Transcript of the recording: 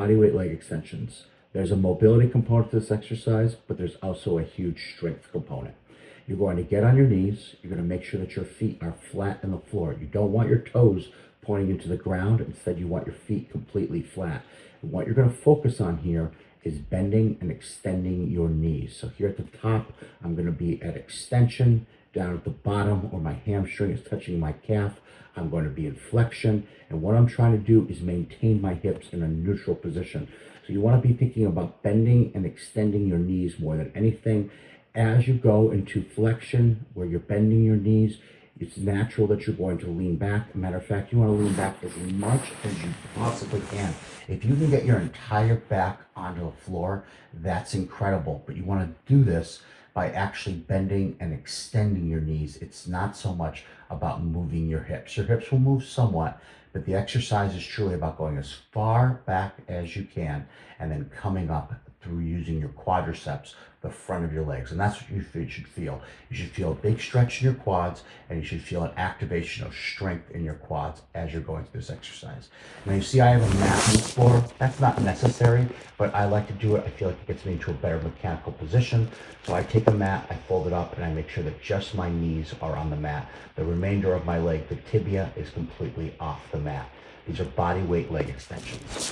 bodyweight leg extensions. There's a mobility component to this exercise, but there's also a huge strength component. You're going to get on your knees. You're going to make sure that your feet are flat in the floor. You don't want your toes pointing into the ground. Instead, you want your feet completely flat. And what you're going to focus on here is bending and extending your knees. So here at the top, I'm going to be at extension. Down at the bottom, where my hamstring is touching my calf, I'm going to be in flexion. And what I'm trying to do is maintain my hips in a neutral position. So you want to be thinking about bending and extending your knees more than anything. As you go into flexion, where you're bending your knees, it's natural that you're going to lean back. As a matter of fact, you want to lean back as much as you possibly can. If you can get your entire back onto the floor, that's incredible. But you want to do this by actually bending and extending your knees. It's not so much about moving your hips. Your hips will move somewhat, but the exercise is truly about going as far back as you can and then coming up through using your quadriceps, the front of your legs. And that's what you should feel. You should feel a big stretch in your quads, and you should feel an activation of strength in your quads as you're going through this exercise. Now you see I have a mat on the floor. That's not necessary, but I like to do it. I feel like it gets me into a better mechanical position. So I take a mat, I fold it up, and I make sure that just my knees are on the mat. The remainder of my leg, the tibia, is completely off the mat. These are body weight leg extensions.